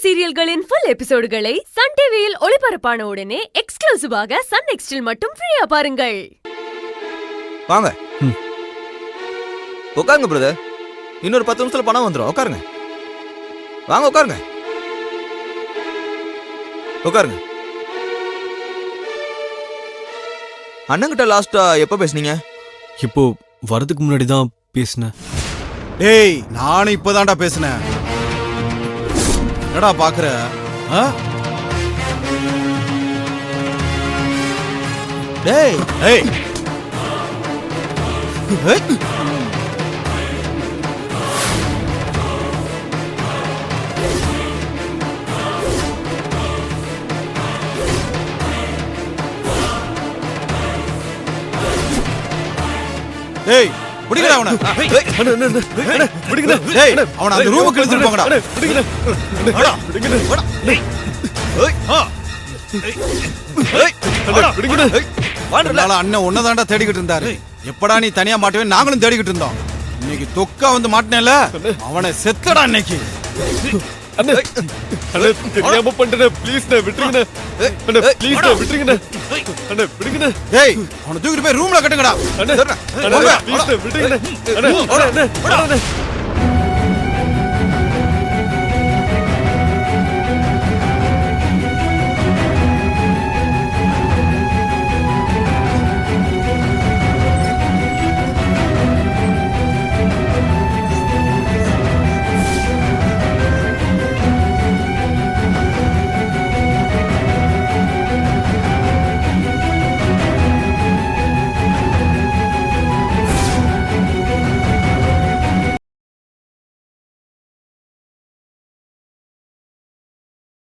சீரியல்களின் full எபிசோடுகளை Sun டிவியில் ஒளிபரப்பான உடனே எக்ஸ்க்ளூசிவாக சன் நெக்ஸ்டில் மட்டும் ஃப்ரீயா பாருங்கள். வாங்க உட்காருங்க பிரதர். இன்னொரு 10 நிமிஷத்துல பணம் வந்துடும். உட்காருங்க, வாங்க உட்காருங்க, உட்காருங்க. அண்ணங்கிட்ட லாஸ்டா எப்ப பேசுனீங்க? இப்போ வரதுக்கு முன்னாடி தான் பேசினேன். டேய், நானும் இப்பதான்டா பேசினேன். என்னடா பாக்குற? டேய் ஏய் டேய் புடிங்கடா அவனை. பிடிங்கண்ணே. டேய் அவனை அந்த ரூமுக்கு இழுத்துட்டு போங்கடா. அண்ணன் உன்னதாண்டா தேடிக்கிட்டு இருந்தாரு. எப்படா நீ தனியா மாட்டுவே நாங்களும் தேடிக்கிட்டு இருந்தோம். இன்னைக்கு தொக்கா வந்து மாட்டினேல, அவனை செத்தடா இன்னைக்கு. தெரியாம பண்றேன், ப்ளீஸ் விட்டுருங்கண்ணே. ப்ளீஸ் விட்டுருங்கண்ணே. விடுங்கண்ணே. டேய் அவனை தூக்கிட்டு போய் ரூம்ல கட்டுங்கடா. ப்ளீஸ் விட்டுருங்கண்ணே.